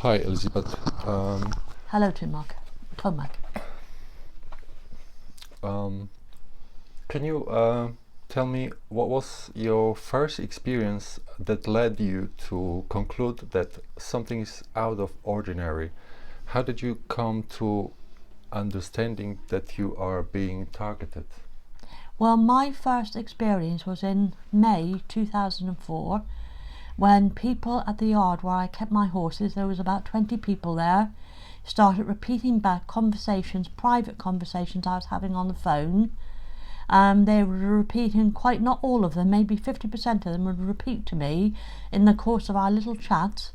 Hi, Elizabeth. Hello, Tomac. Um, can you tell me what was your first experience that led you to conclude that something is out of ordinary? How did you come to understanding that you are being targeted? Well, my first experience was in May 2004 when people at the yard where I kept my horses, there was about 20 people there, started repeating back conversations, private conversations I was having on the phone. They were repeating, quite not all of them, maybe 50% of them would repeat to me in the course of our little chat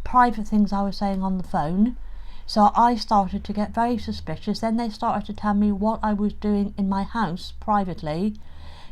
private things I was saying on the phone. So I started to get very suspicious. Then they started to tell me what I was doing in my house privately.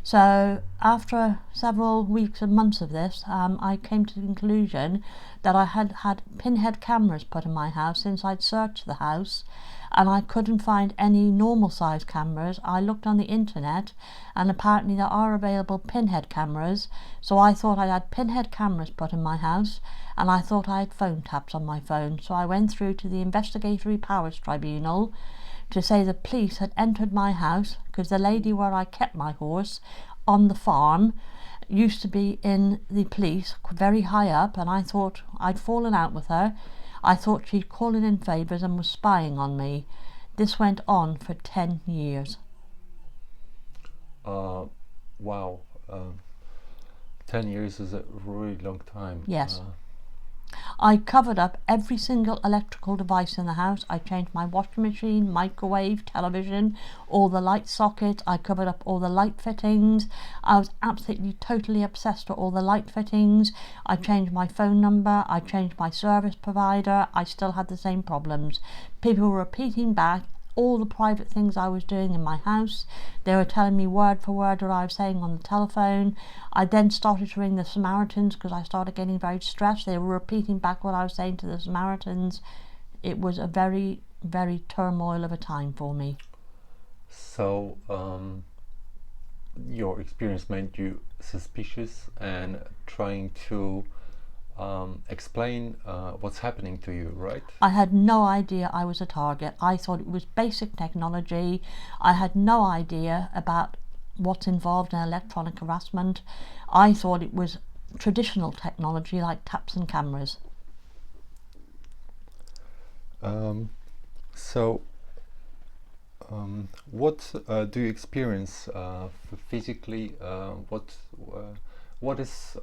So after several weeks and months of this, I came to the conclusion that I had had pinhead cameras put in my house since I'd searched the house, and I couldn't find any normal size cameras. I looked on the internet and apparently there are available pinhead cameras, so I thought I had pinhead cameras put in my house, and I thought I had phone taps on my phone. So I went through to the Investigatory Powers Tribunal to say the police had entered my house because the lady where I kept my horse on the farm used to be in the police very high up, and I thought I'd fallen out with her. I thought she'd calling in favours and was spying on me. This went on for 10 years. Wow, 10 years is a really long time. Yes. I covered up every single electrical device in the house. I changed my washing machine, microwave, television, all the light sockets. I covered up all the light fittings. I was absolutely totally obsessed with all the light fittings. I changed my phone number. I changed my service provider. I still had the same problems. People were repeating back all the private things I was doing in my house. They were telling me word for word what I was saying on the telephone. I then started to ring the Samaritans because I started getting very stressed. They were repeating back what I was saying to the Samaritans. It was a very, very turmoil of a time for me. So, your experience made you suspicious and trying to explain what's happening to you, right? I had no idea I was a target. I thought it was basic technology. I had no idea about what's involved in electronic harassment. I thought it was traditional technology like taps and cameras. What do you experience physically? What is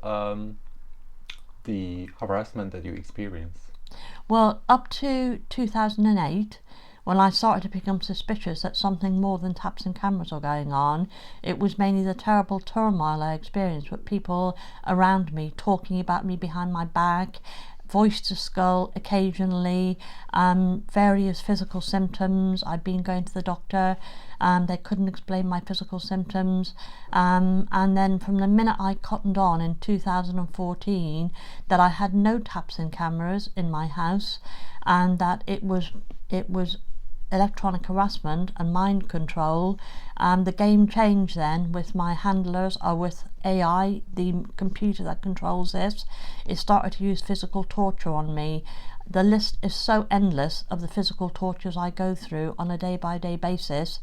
the harassment that you experience? Well, up to 2008, when I started to become suspicious that something more than taps and cameras were going on, it was mainly the terrible turmoil I experienced with people around me talking about me behind my back, voice to skull occasionally, various physical symptoms. I'd been going to the doctor, they couldn't explain my physical symptoms, and then from the minute I cottoned on in 2014 that I had no taps and cameras in my house, and that it was electronic harassment and mind control, the game changed then with my handlers, or with AI, the computer that controls this. It started to use physical torture on me. The list is so endless of the physical tortures I go through on a day-by-day basis.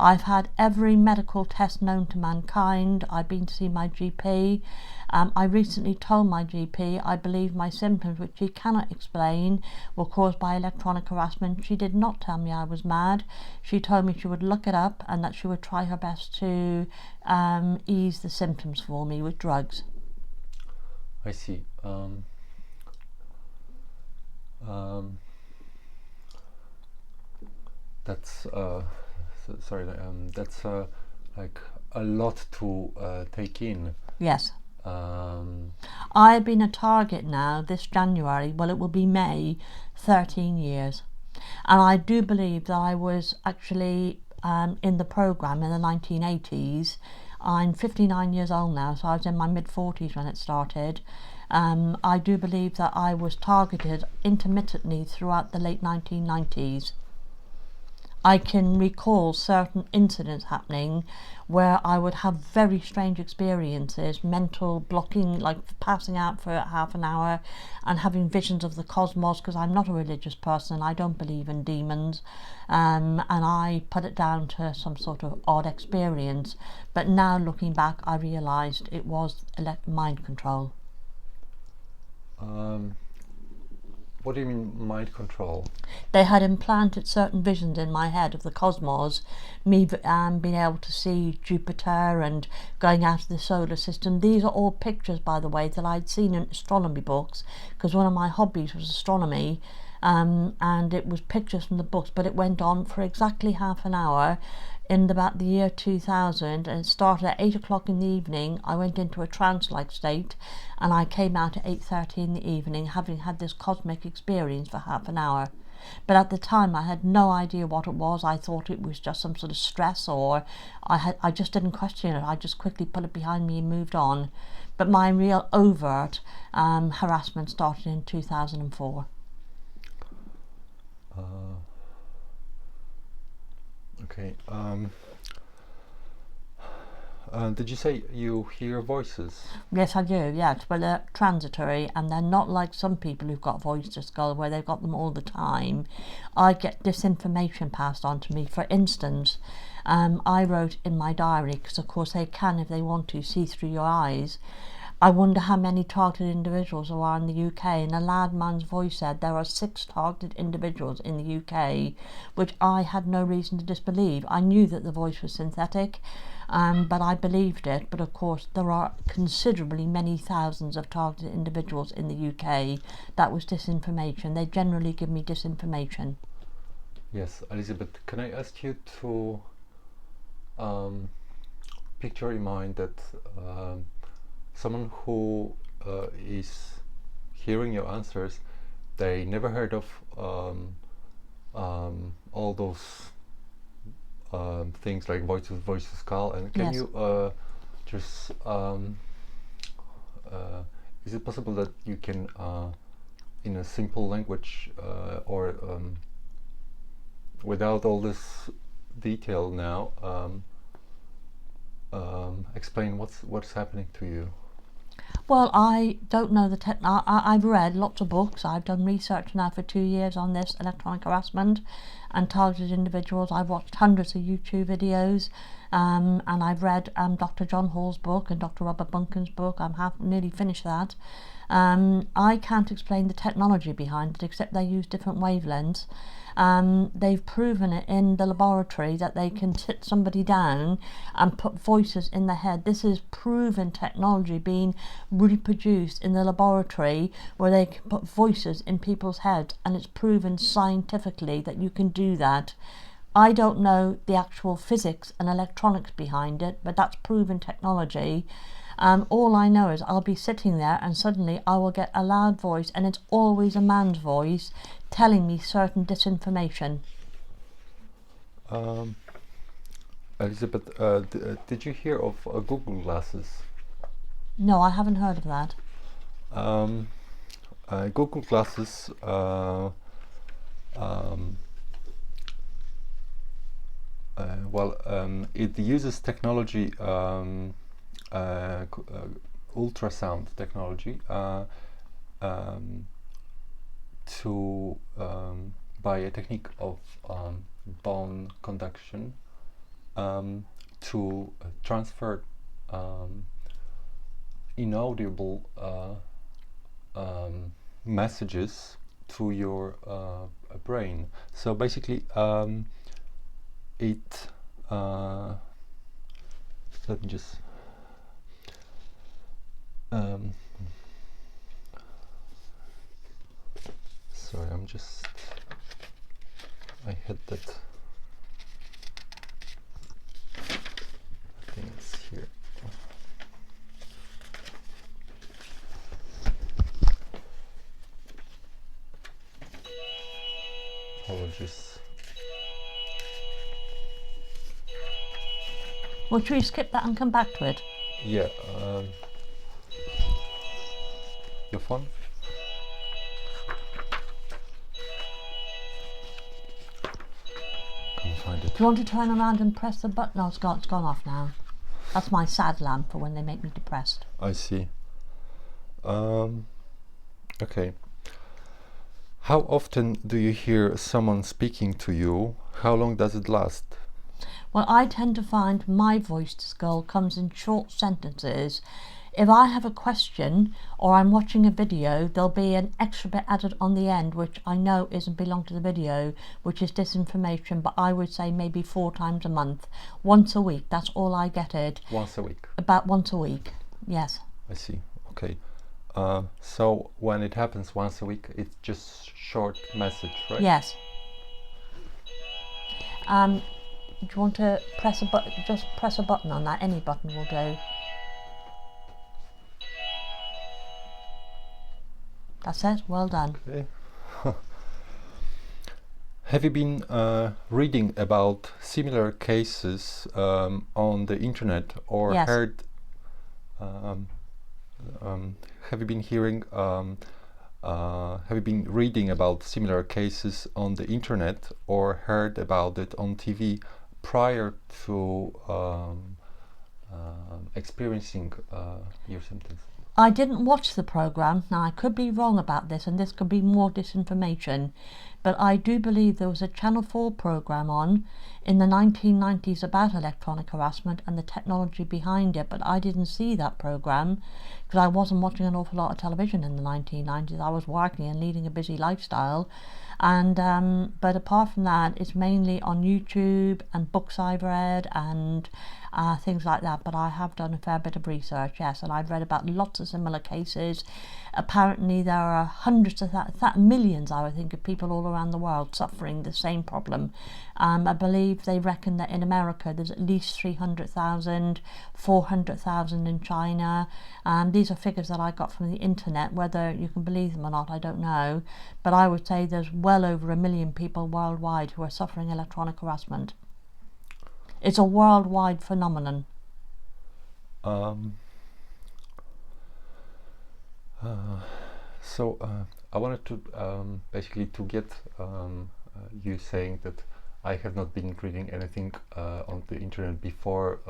I've had every medical test known to mankind. I've been to see my GP. I recently told my GP I believe my symptoms, which she cannot explain, were caused by electronic harassment. She did not tell me I was mad. She told me she would look it up and that she would try her best to ease the symptoms for me with drugs. I see. That's sorry. That's like a lot to take in. Yes. I've been a target now this January, well it will be May, 13 years. And I do believe that I was actually in the programme in the 1980s. I'm 59 years old now, so I was in my mid-40s when it started. I do believe that I was targeted intermittently throughout the late 1990s. I can recall certain incidents happening where I would have very strange experiences, mental blocking, like passing out for half an hour and having visions of the cosmos, because I'm not a religious person, I don't believe in demons, and I put it down to some sort of odd experience. But now looking back, I realised it was mind control. What do you mean mind control? They had implanted certain visions in my head of the cosmos, me being able to see Jupiter and going out of the solar system. These are all pictures, by the way, that I'd seen in astronomy books, because one of my hobbies was astronomy, and it was pictures from the books, but it went on for exactly half an hour in about the year 2000, and it started at 8 o'clock in the evening. I went into a trance-like state and I came out at 8:30 in the evening, having had this cosmic experience for half an hour. But at the time I had no idea what it was. I thought it was just some sort of stress, or I just didn't question it. I just quickly put it behind me and moved on. But my real overt harassment started in 2004. Okay. Did you say you hear voices? Yes, I do, yes, but they're transitory and they're not like some people who've got voice to skull where they've got them all the time. I get disinformation passed on to me. For instance, I wrote in my diary, because of course they can, if they want to, see through your eyes. I wonder how many targeted individuals there are in the UK, and a loud man's voice said there are 6 targeted individuals in the UK, which I had no reason to disbelieve. I knew that the voice was synthetic, but I believed it. But of course there are considerably many thousands of targeted individuals in the UK. That was disinformation. They generally give me disinformation. Yes, Elizabeth, can I ask you to picture in mind that someone who is hearing your answers, they never heard of all those things like voice to skull, and can Yes. you just is it possible that you can in a simple language or without all this detail now explain what's happening to you? Well, I don't know the I've read lots of books. I've done research now for 2 years on this electronic harassment and targeted individuals. I've watched hundreds of YouTube videos, and I've read Dr. John Hall's book and Dr. Robert Bunkin's book. I'm nearly finished that. I can't explain the technology behind it, except they use different wavelengths. They've proven it in the laboratory that they can sit somebody down and put voices in their head. This is proven technology being reproduced in the laboratory, where they can put voices in people's heads, and it's proven scientifically that you can do that. I don't know the actual physics and electronics behind it, but that's proven technology. All I know is I'll be sitting there and suddenly I will get a loud voice, and it's always a man's voice telling me certain disinformation. Elizabeth, did you hear of Google Glasses? No, I haven't heard of that. Google Glasses it uses technology, ultrasound technology, to by a technique of bone conduction to transfer inaudible messages to your brain. So basically it let me just sorry, I had that. I think it's here. Apologies. Well, should we skip that and come back to it? Yeah. Your phone? can't find it. Do you want to turn around and press the button? No, it's gone off now. That's my sad lamp for when they make me depressed. I see. Okay. How often do you hear someone speaking to you? How long does it last? Well, I tend to find my voice to skull comes in short sentences. If I have a question or I'm watching a video, there'll be an extra bit added on the end, which I know isn't belong to the video, which is disinformation, but I would say maybe 4 times a month. Once a week, that's all I get it. Once a week? About once a week, yes. I see, okay. So when it happens once a week, it's just short message, right? Yes. Do you want to press a button? Just press a button on that. Any button will do. That's it. Well done. Okay. Have you been reading about similar cases on the internet, or Yes. heard? Have you been hearing? Have you been reading about similar cases on the internet or heard about it on TV prior to experiencing your symptoms? I didn't watch the programme. Now, I could be wrong about this, and this could be more disinformation, but I do believe there was a Channel 4 programme on in the 1990s about electronic harassment and the technology behind it, but I didn't see that programme because I wasn't watching an awful lot of television in the 1990s. I was working and leading a busy lifestyle, and but apart from that, it's mainly on YouTube and books I've read and things like that. But I have done a fair bit of research, yes, and I've read about lots of similar cases. Apparently there are hundreds of millions, I would think, of people all around the world suffering the same problem. I believe they reckon that in America there's at least 300,000, 400,000 in China. These are figures that I got from the internet. Whether you can believe them or not, I don't know, but I would say there's well over 1 million people worldwide who are suffering electronic harassment. It's a worldwide phenomenon. So I wanted to basically to get you saying that I have not been reading anything on the internet before.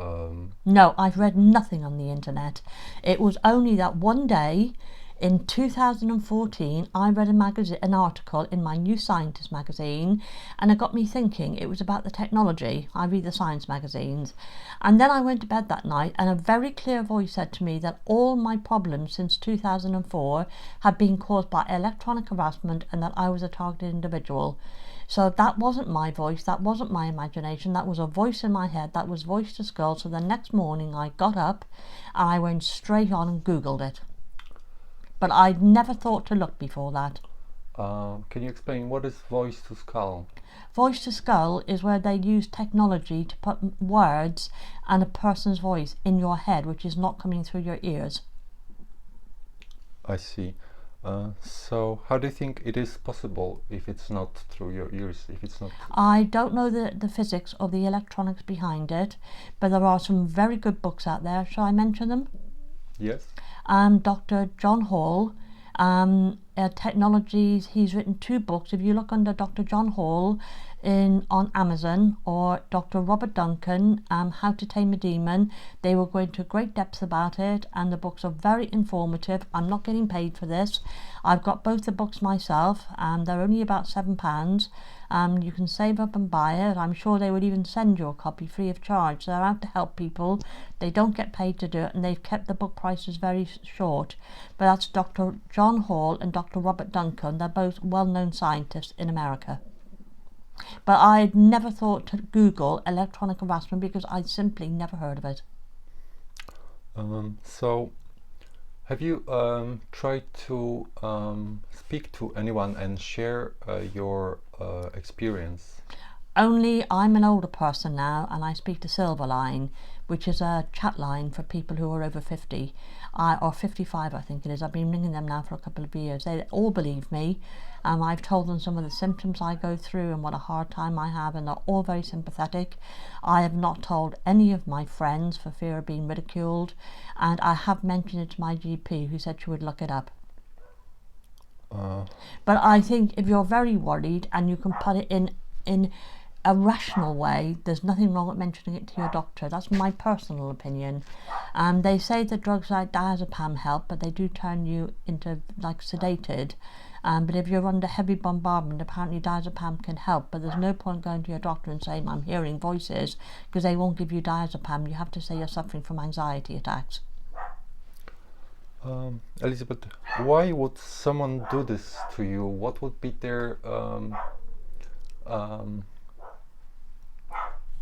No, I've read nothing on the internet. It was only that one day in 2014 I read an article in my New Scientist magazine, and it got me thinking. It was about the technology. I read the science magazines, and then I went to bed that night and a very clear voice said to me that all my problems since 2004 had been caused by electronic harassment and that I was a targeted individual. So that wasn't my voice, that wasn't my imagination, that was a voice in my head, that was voice to skull. So the next morning I got up and I went straight on and Googled it. But I'd never thought to look before that. Can you explain what is voice to skull? Voice to skull is where they use technology to put words and a person's voice in your head, which is not coming through your ears. I see. So how do you think it is possible if it's not through your ears, if it's not? I don't know the physics or the electronics behind it, but there are some very good books out there. Shall I mention them? Yes. Dr. John Hall, Technologies, he's written 2 books. If you look under Dr. John Hall on Amazon, or Dr. Robert Duncan, How to Tame a Demon, they will go into great depth about it, and the books are very informative. I'm not getting paid for this. I've got both the books myself, and they're only about £7. You can save up and buy it. I'm sure they would even send you a copy free of charge. They're out to help people. They don't get paid to do it, and they've kept the book prices very short. But that's Dr. John Hall and Dr. Robert Duncan. They're both well-known scientists in America. But I'd never thought to Google electronic harassment because I'd simply never heard of it. So have you tried to speak to anyone and share your experience? Only I'm an older person now, and I speak to Silverline, which is a chat line for people who are over 50, or 55 I think it is. I've been ringing them now for a couple of years. They all believe me. I've told them some of the symptoms I go through and what a hard time I have, and they're all very sympathetic. I have not told any of my friends for fear of being ridiculed, and I have mentioned it to my GP, who said she would look it up. But I think if you're very worried and you can put it in a rational way, there's nothing wrong with mentioning it to your doctor. That's my personal opinion. They say that drugs like diazepam help, but they do turn you into like sedated. But if you're under heavy bombardment, apparently diazepam can help, but there's no point going to your doctor and saying I'm hearing voices, because they won't give you diazepam. You have to say you're suffering from anxiety attacks. Elizabeth, why would someone do this to you? What would be their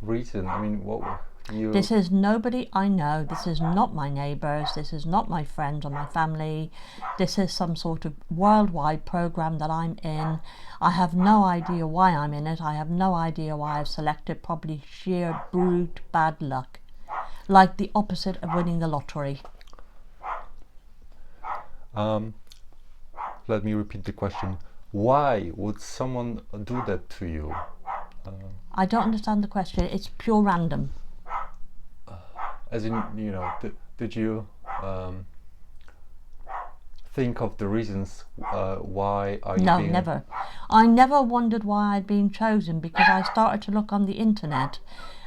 reason? I mean, what you... This is nobody I know. This is not my neighbours. This is not my friends or my family. This is some sort of worldwide program that I'm in. I have no idea why I'm in it. I have no idea why I've selected. Probably sheer brute bad luck, like the opposite of winning the lottery. Let me repeat the question. Why would someone do that to you? I don't understand the question. It's pure random. As in, you know, did you think of the reasons why are you No, being... never. I never wondered why I'd been chosen, because I started to look on the internet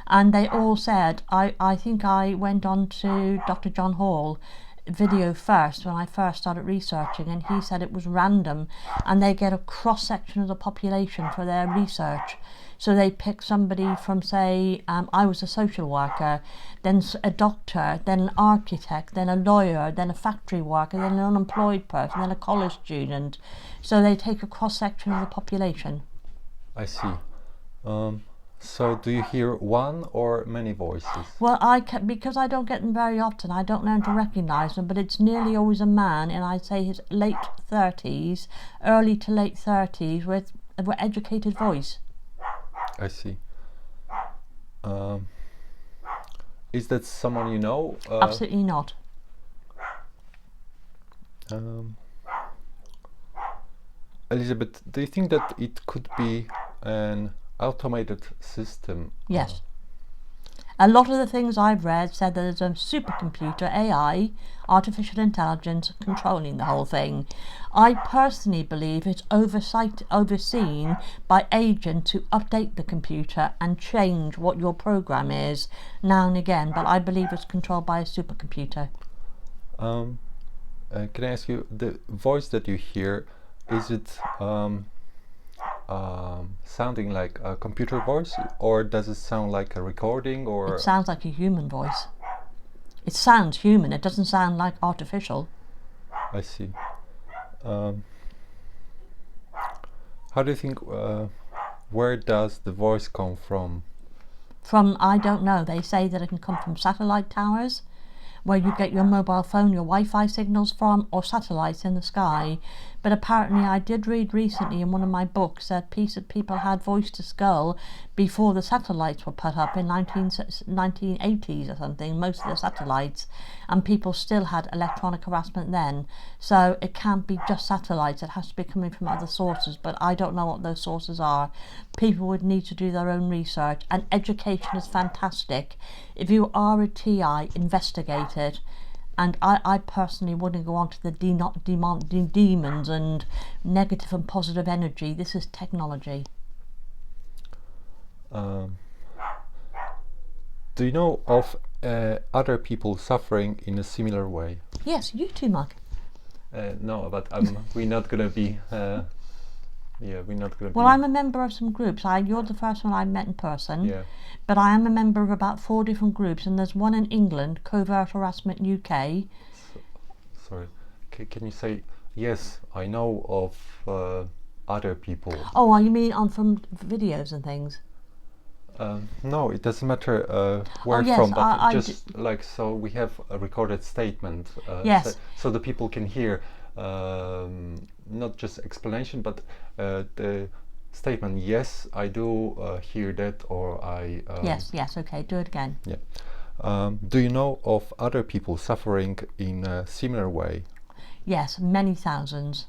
and they all said, I think I went on to Dr. John Hall video first when I first started researching, and he said it was random and they get a cross section of the population for their research. So they pick somebody from, say, I was a social worker, then a doctor, then an architect, then a lawyer, then a factory worker, then an unemployed person, then a college student. So they take a cross section of the population. I see. So do you hear one or many voices? Well, because I don't get them very often, I don't learn to recognise them, but it's nearly always a man in, I'd say, his late 30s, early to late 30s, with an educated voice. I see. Is that someone you know? Absolutely not. Elizabeth, do you think that it could be an automated system? Yes. A lot of the things I've read said that there's a supercomputer, AI, artificial intelligence, controlling the whole thing. I personally believe it's overseen by agents who update the computer and change what your program is now and again, but I believe it's controlled by a supercomputer. Can I ask you, the voice that you hear, is it sounding like a computer voice, or does it sound like a recording? Or it sounds like a human voice. It sounds human. It doesn't sound like artificial. I see. How do you think, where does the voice come from? From, I don't know. They say that it can come from satellite towers, where you get your mobile phone, your Wi-Fi signals from, or satellites in the sky. But apparently I did read recently in one of my books that people had voice to skull before the satellites were put up in 1980s or something, most of the satellites, and people still had electronic harassment then. So it can't be just satellites, it has to be coming from other sources, but I don't know what those sources are. People would need to do their own research, and education is fantastic. If you are a TI, investigate it. And I personally wouldn't go on to the demons and negative and positive energy. This is technology. Do you know of other people suffering in a similar way? Yes, you too, Mark. No, but we're not going to be... yeah, we're not going to Well, be... I'm a member of some groups. You're the first one I met in person. Yeah. But I am a member of about 4 different groups, and there's one in England, Covert Harassment UK. Sorry, can you say, yes, I know of other people? Oh, well, you mean from videos and things? No, it doesn't matter where yes, from, but just like, so we have a recorded statement. Yes. So the people can hear not just explanation, but the statement, yes, I do hear that, or I... Yes, okay, do it again. Yeah. Do you know of other people suffering in a similar way? Yes, many thousands.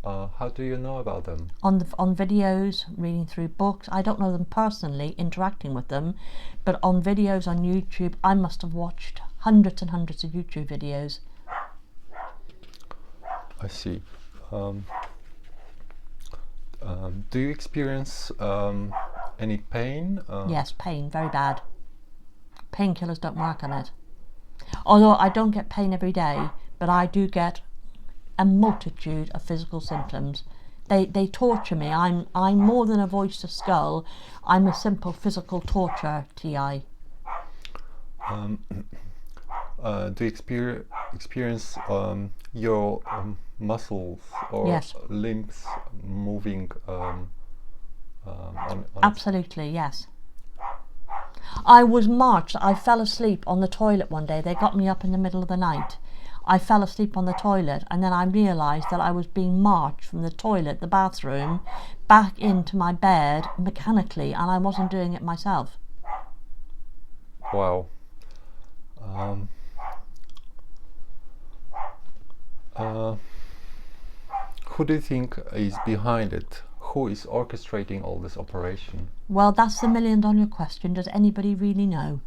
How do you know about them? On videos, reading through books. I don't know them personally, interacting with them, but on videos on YouTube, I must have watched hundreds and hundreds of YouTube videos. I see. Do you experience any pain? Yes, pain, very bad. Painkillers don't work on it. Although I don't get pain every day, but I do get a multitude of physical symptoms. They torture me. I'm more than a voice to skull. I'm a simple physical torture, TI. Do you experience your muscles or Yes. limbs moving on Absolutely, yes. I was marched. I fell asleep on the toilet one day. They got me up in the middle of the night. I fell asleep on the toilet, and then I realised that I was being marched from the toilet, the bathroom, back into my bed mechanically, and I wasn't doing it myself. Wow. Who do you think is behind it? Who is orchestrating all this operation? Well, that's the $1,000,000 question. Does anybody really know?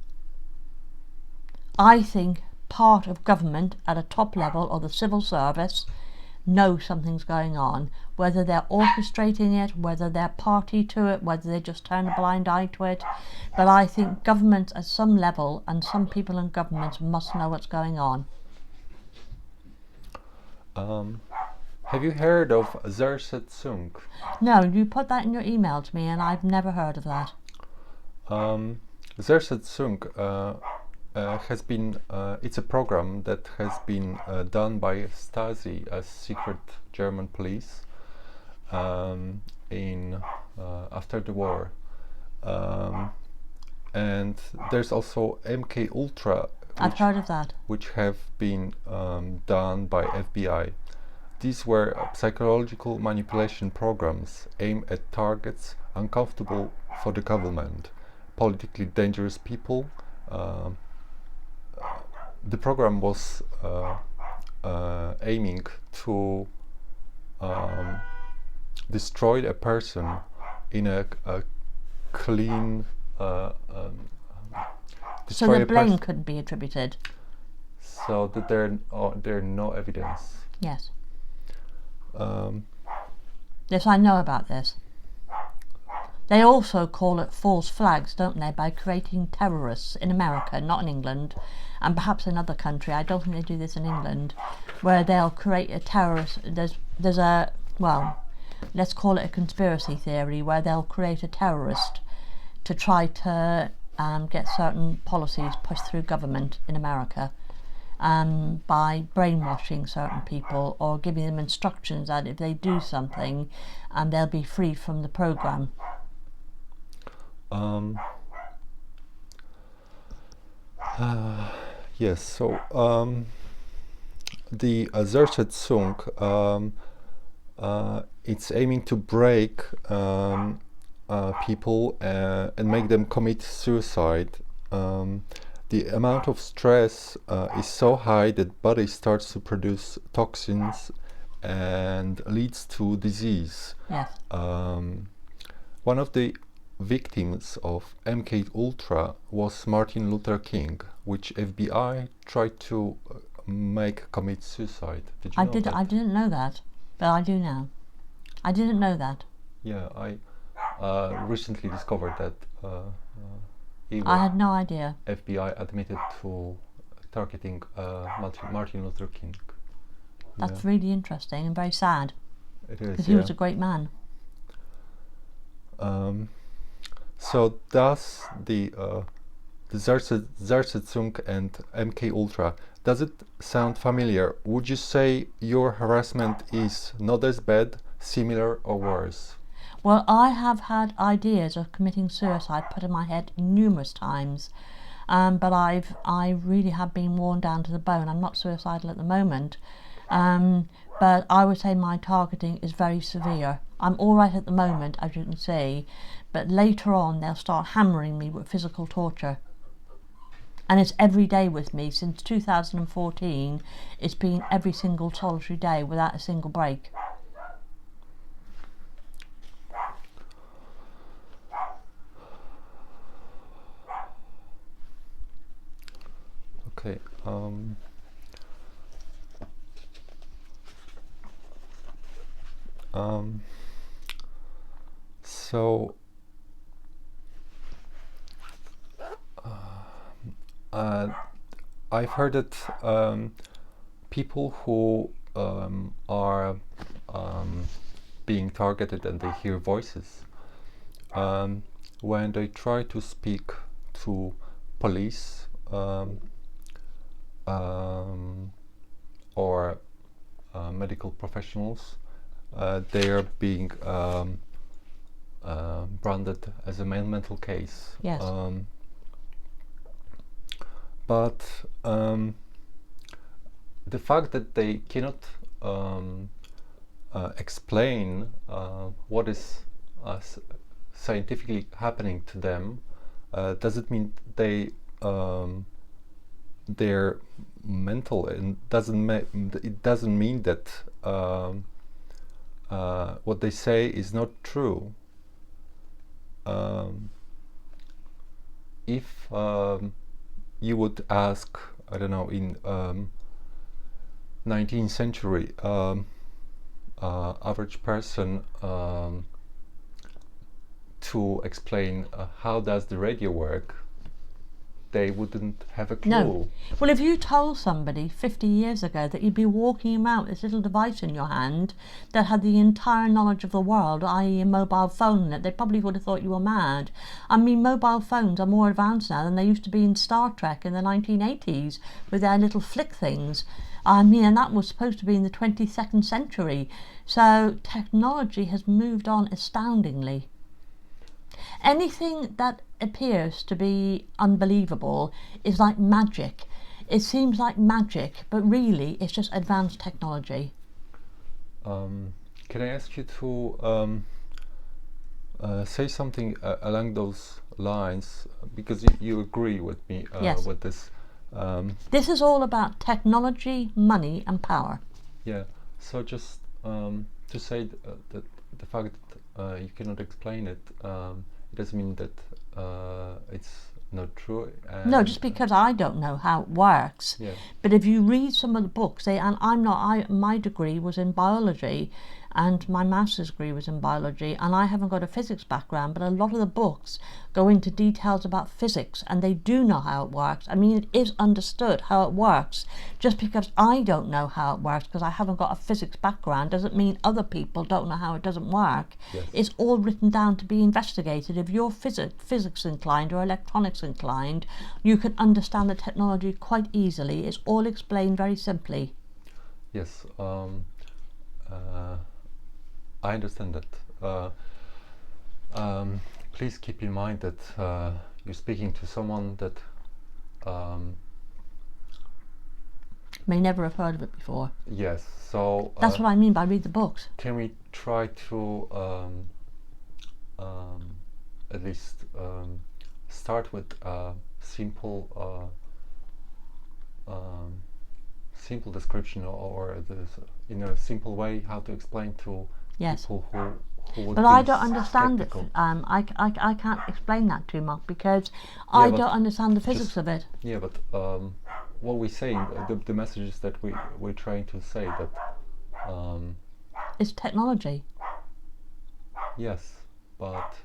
I think part of government at a top level or the civil service know something's going on, whether they're orchestrating it, whether they're party to it, whether they just turn a blind eye to it. But I think governments at some level and some people in governments must know what's going on. Have you heard of ZERSETZUNG? No, you put that in your email to me and I've never heard of that. ZERSETZUNG has been, it's a program that has been done by Stasi as secret German police in after the war. And there's also MK Ultra, I've heard of that. which have been done by FBI. These were psychological manipulation programs aimed at targets uncomfortable for the government, politically dangerous people. The program was aiming to destroy a person in a clean. So the blame couldn't be attributed. So that there are no evidence. Yes. Yes, I know about this. They also call it false flags, don't they, by creating terrorists in America, not in England, and perhaps another country. I don't think they do this in England, where they'll create a terrorist. There's a, well, let's call it a conspiracy theory, where they'll create a terrorist to try to get certain policies pushed through government in America. By brainwashing certain people or giving them instructions that if they do something and they'll be free from the program. Yes, so the ZERSETZUNG, it's aiming to break people and make them commit suicide. The amount of stress is so high that body starts to produce toxins and leads to disease. Yes. One of the victims of MK Ultra was Martin Luther King, which FBI tried to make commit suicide. Did you know that? I didn't know that, but I do now. I didn't know that. Yeah, I recently discovered that. I had no idea. FBI admitted to targeting Martin Luther King. That's really interesting and very sad. It is, because he was a great man. So does the ZERSETZUNG and MK Ultra, does it sound familiar? Would you say your harassment is not as bad, similar, or worse? Well, I have had ideas of committing suicide put in my head numerous times, but I really have been worn down to the bone. I'm not suicidal at the moment, but I would say my targeting is very severe. I'm all right at the moment, as you can see, but later on they'll start hammering me with physical torture. And it's every day with me. Since 2014, it's been every single solitary day without a single break. Okay. So I've heard that people who are being targeted and they hear voices, when they try to speak to police or medical professionals, they are being branded as a mental case. Yes. But the fact that they cannot explain what is scientifically happening to them doesn't mean they're mental, and it doesn't mean that what they say is not true. If you would ask, I don't know, in 19th century average person to explain how does the radio work, they wouldn't have a clue. No. Well, if you told somebody 50 years ago that you'd be walking around with this little device in your hand that had the entire knowledge of the world, i.e. a mobile phone in it, they probably would have thought you were mad. I mean, mobile phones are more advanced now than they used to be in Star Trek in the 1980s with their little flick things. I mean, and that was supposed to be in the 22nd century. So technology has moved on astoundingly. Anything that appears to be unbelievable is like magic. It seems like magic, but really it's just advanced technology. Can I ask you to say something along those lines, because you agree with me Yes. with this? This is all about technology, money and power. Yeah, so just to say that the fact that you cannot explain it, it doesn't mean that it's not true. No, just because I don't know how it works. Yeah. But if you read some of the books, my degree was in biology and my master's degree was in biology, and I haven't got a physics background, but a lot of the books go into details about physics and they do know how it works. I mean, it is understood how it works. Just because I don't know how it works because I haven't got a physics background doesn't mean other people don't know how it doesn't work. Yes. It's all written down to be investigated. If you're physics inclined or electronics inclined, you can understand the technology quite easily. It's all explained very simply. Yes, I understand that. Please keep in mind that you're speaking to someone that May never have heard of it before. yes, so That's what I mean by read the books. can we try to at least start with simple simple description, or in a simple way how to explain to Yes. people who would But be I don't understand it. skeptical. I can't explain that to you, Mark, because I but don't understand the physics just- of it. Yeah, but what we're saying, the messages that we're trying to say, that It's technology. yes, but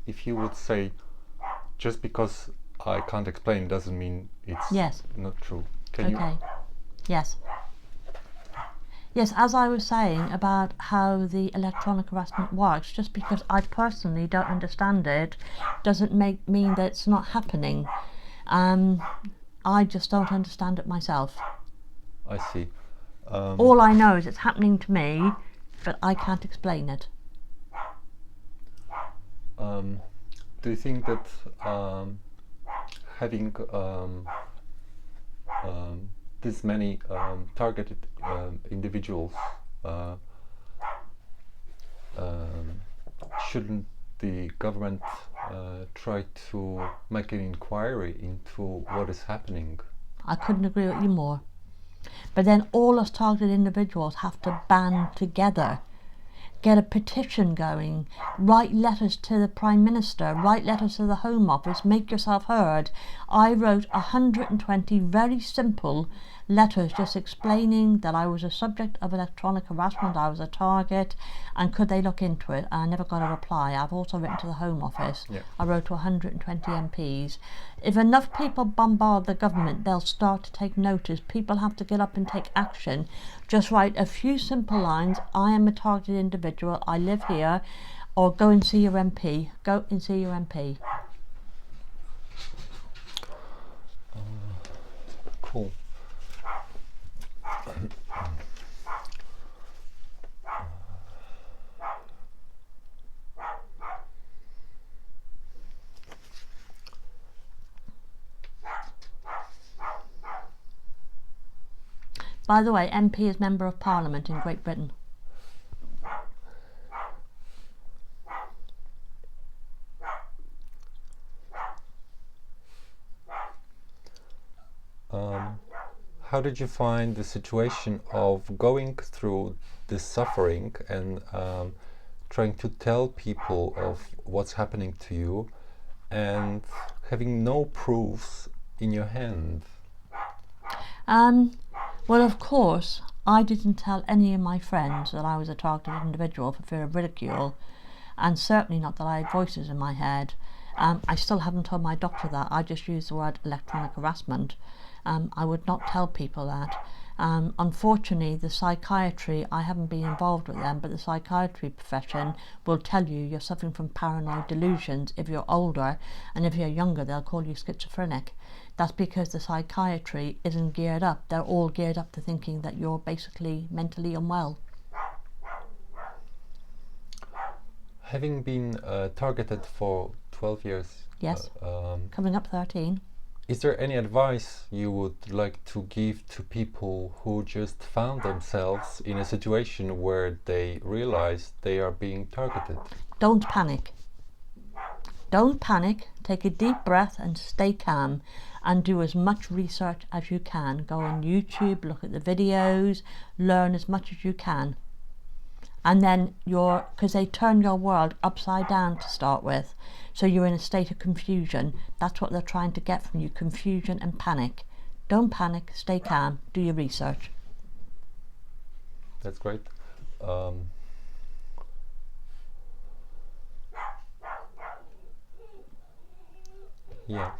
if you would say just because I can't explain doesn't mean it's Yes. not true. Can you? Okay. Yes. Yes, as I was saying about how the electronic harassment works, just because I personally don't understand it doesn't mean that it's not happening. I just don't understand it myself. I see. All I know is it's happening to me, but I can't explain it. Do you think that having this many targeted individuals, shouldn't the government try to make an inquiry into what is happening? I couldn't agree with you more. But then all us targeted individuals have to band together. get a petition going, write letters to the Prime Minister, write letters to the Home Office, make yourself heard. I wrote 120 very simple letters just explaining that I was a subject of electronic harassment, I was a target, and could they look into it. I never got a reply. I've also written to the Home Office. Yeah. I wrote to 120 MPs. If enough people bombard the government, they'll start to take notice. People have to get up and take action. Just write a few simple lines: I am a targeted individual, I live here, or go and see your MP. Go and see your MP. Cool. By the way, MP is Member of Parliament in Great Britain. How did you find the situation of going through this suffering and trying to tell people of what's happening to you and having no proofs in your hand? Well, of course, I didn't tell any of my friends that I was a targeted individual for fear of ridicule, and certainly not that I had voices in my head. I still haven't told my doctor that. I just used the word electronic harassment. I would not tell people that. Unfortunately, the psychiatry, I haven't been involved with them, but the psychiatry profession will tell you you're suffering from paranoid delusions if you're older, and if you're younger, they'll call you schizophrenic. That's because the psychiatry isn't geared up. They're all geared up to thinking that you're basically mentally unwell. Having been targeted for 12 years, Yes, coming up 13. Is there any advice you would like to give to people who just found themselves in a situation where they realize they are being targeted? Don't panic. Don't panic. Take a deep breath and stay calm, and do as much research as you can. Go on YouTube, look at the videos, learn as much as you can. And then because they turn your world upside down to start with, so you're in a state of confusion. That's what they're trying to get from you: confusion and panic. Don't panic, stay calm, do your research. That's great. Yeah.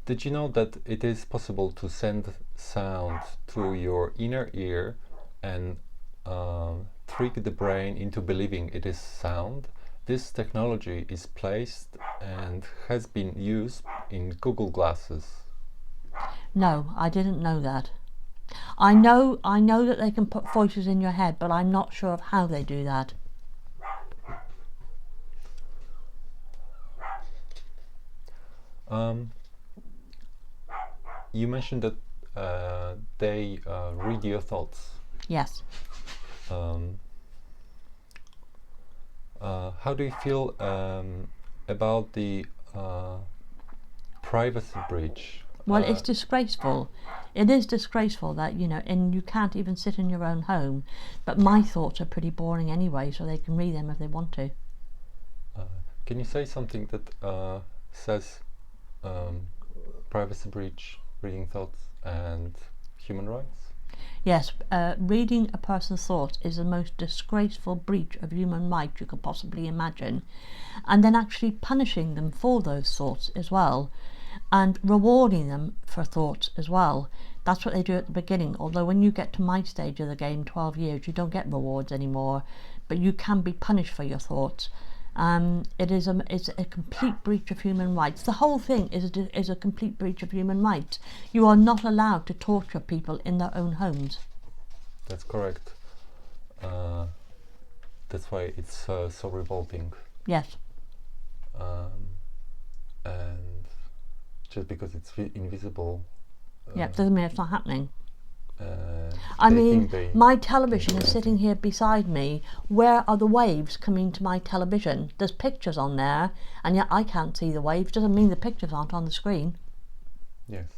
Did you know that it is possible to send sound to your inner ear and trick the brain into believing it is sound? This technology is placed and has been used in Google Glasses. No, I didn't know that. I know that they can put voices in your head, but I'm not sure of how they do that. You mentioned that they read your thoughts. Yes. How do you feel about the privacy breach? Well, it's disgraceful. It is disgraceful that, and you can't even sit in your own home. But my thoughts are pretty boring anyway, so they can read them if they want to. Can you say something that says privacy breach, reading thoughts, and human rights? Yes, reading a person's thoughts is the most disgraceful breach of human rights you could possibly imagine. And then actually punishing them for those thoughts as well, and rewarding them for thoughts as well. That's what they do at the beginning, although when you get to my stage of the game, 12 years, you don't get rewards anymore, but you can be punished for your thoughts. It's a complete breach of human rights. The whole thing is a complete breach of human rights. You are not allowed to torture people in their own homes. That's correct. That's why it's so revolting. Yes. And just because it's invisible. Yeah, doesn't mean it's not happening. I mean, my television is sitting here beside me. Where are the waves coming to my television? There's pictures on there, and yet I can't see the waves. Doesn't mean the pictures aren't on the screen. Yes.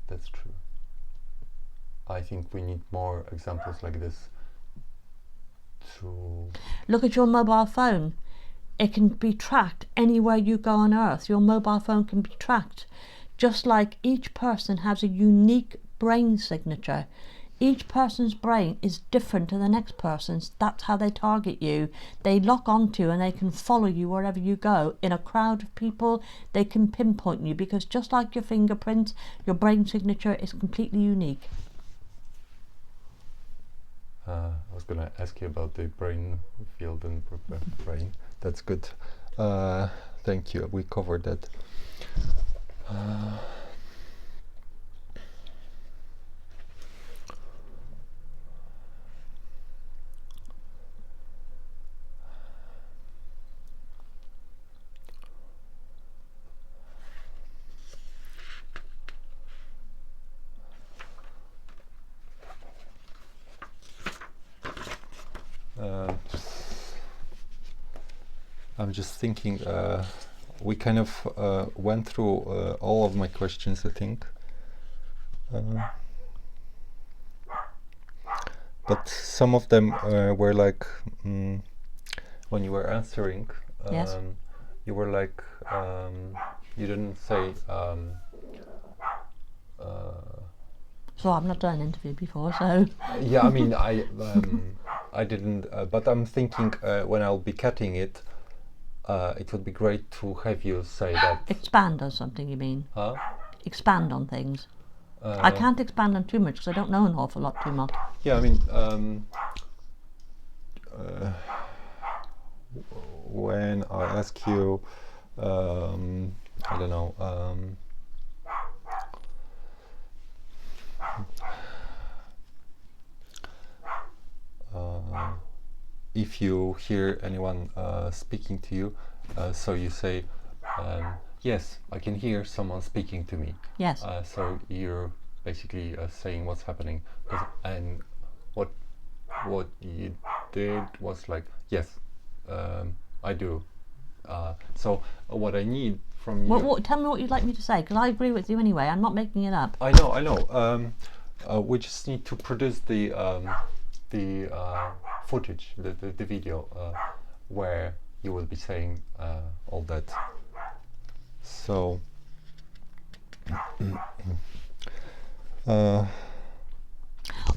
That's true. I think we need more examples like this to... Look at your mobile phone. It can be tracked anywhere you go on Earth. Your mobile phone can be tracked. Just like each person has a unique brain signature. Each person's brain is different to the next person's. That's how they target you. They lock onto and they can follow you wherever you go. In a crowd of people, they can pinpoint you, because just like your fingerprints, your brain signature is completely unique. I was going to ask you about the brain field and brain. That's good. Thank you. We covered that. I'm just thinking, we kind of went through all of my questions, I think. But some of them were like, when you were answering, Yes. you were like, you didn't say, So I've not done an interview before, so... yeah, I mean, I didn't, but I'm thinking when I'll be cutting it, it would be great to have you say that. Expand on something, you mean? Huh? Expand on things. I can't expand on too much because I don't know an awful lot too much. Yeah, I mean, when I ask you, I don't know, if you hear anyone speaking to you, so you say, yes, I can hear someone speaking to me. Yes. So you're basically saying what's happening, and what you did was like, yes, I do. So what I need from you... Tell me what you'd like me to say, because I agree with you anyway. I'm not making it up. I know. We just need to produce the footage, the video, where you will be saying all that. So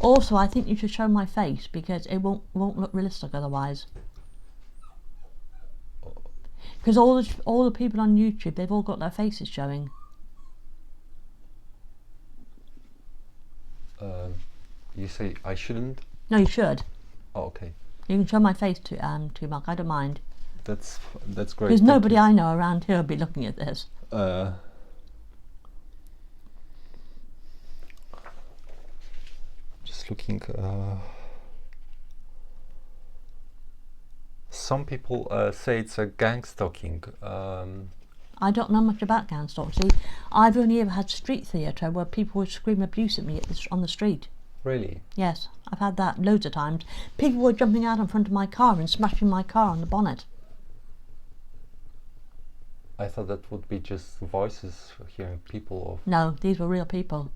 also, I think you should show my face, because it won't look realistic otherwise. Because all the people on YouTube, they've all got their faces showing. you say I shouldn't? No, you should. Oh, okay. You can show my face to Mark. I don't mind. That's great. Because nobody I know around here will be looking at this. Just looking. Some people say it's a gang stalking. I don't know much about gang stalking. See, I've only ever had street theatre where people would scream abuse at me on the street. Really? Yes, I've had that loads of times. People were jumping out in front of my car and smashing my car on the bonnet. I thought that would be just voices, hearing people. No, these were real people.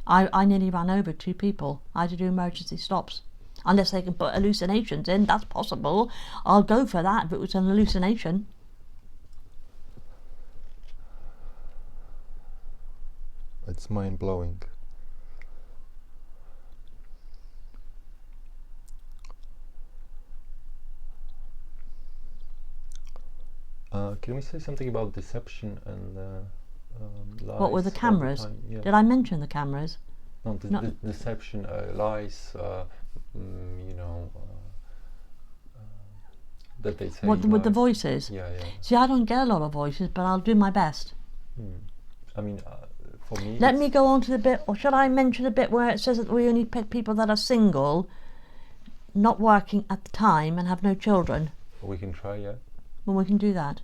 I nearly ran over 2 people. I had to do emergency stops. Unless they can put hallucinations in, that's possible. I'll go for that if it was an hallucination. It's mind-blowing. Can we say something about deception and lies? What were the cameras? Yeah. Did I mention the cameras? No, the deception, lies, you know, that they say. What, with the voices? Yeah, yeah. See, I don't get a lot of voices, but I'll do my best. I mean, for me... Let me go on to the bit, or should I mention the bit where it says that we only pick people that are single, not working at the time, and have no children? We can try, yeah. Well, we can do that.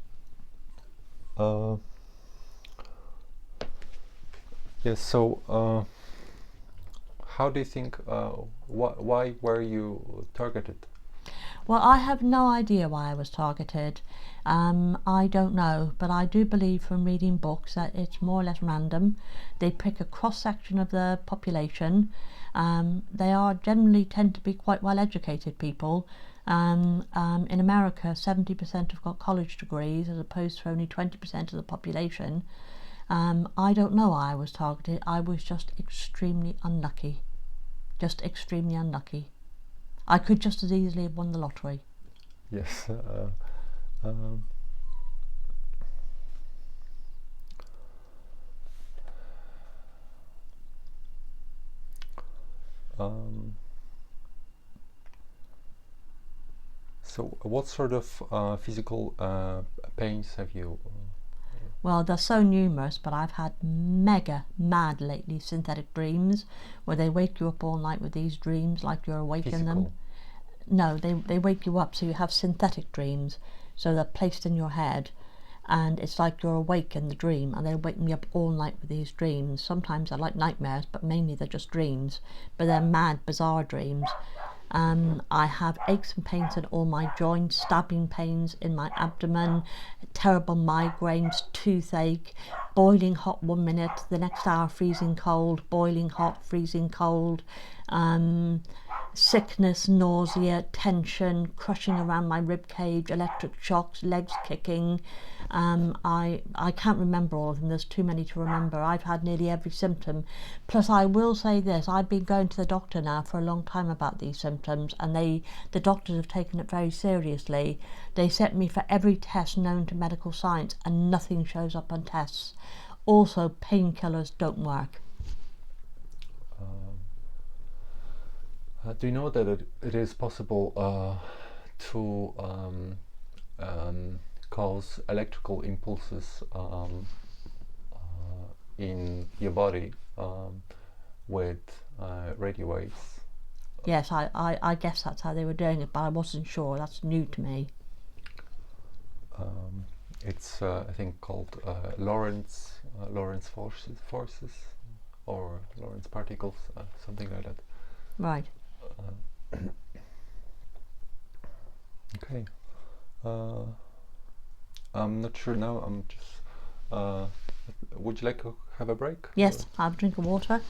Yes, so how do you think, why were you targeted? Well, I have no idea why I was targeted. I don't know, but I do believe from reading books that it's more or less random. They pick a cross-section of the population. They are generally tend to be quite well-educated people. In America, 70% have got college degrees as opposed to only 20% of the population. I don't know why I was targeted. I was just extremely unlucky. Just extremely unlucky. I could just as easily have won the lottery. Yes. So, what sort of physical pains have you? Well, they're so numerous, but I've had mega mad lately synthetic dreams where they wake you up all night with these dreams like you're awake in them. Physical. No, they wake you up, so you have synthetic dreams. So they're placed in your head, and it's like you're awake in the dream, and they wake me up all night with these dreams. Sometimes they're like nightmares, but mainly they're just dreams. But they're mad, bizarre dreams. I have aches and pains in all my joints, stabbing pains in my abdomen, terrible migraines, toothache, boiling hot 1 minute, the next hour freezing cold, boiling hot, freezing cold, sickness, nausea, tension, crushing around my rib cage, electric shocks, legs kicking. I can't remember all of them, there's too many to remember. I've had nearly every symptom. Plus I will say this, I've been going to the doctor now for a long time about these symptoms, and the doctors have taken it very seriously. They sent me for every test known to medical science and nothing shows up on tests. Also, painkillers don't work. Do you know that it is possible to cause electrical impulses in your body with radio waves? Yes, I guess that's how they were doing it, but I wasn't sure. That's new to me. It's I think called Lorentz forces or Lorentz particles, something like that. Right. Okay. I'm not sure now. I'm just. Would you like to have a break? Yes, have a drink of water.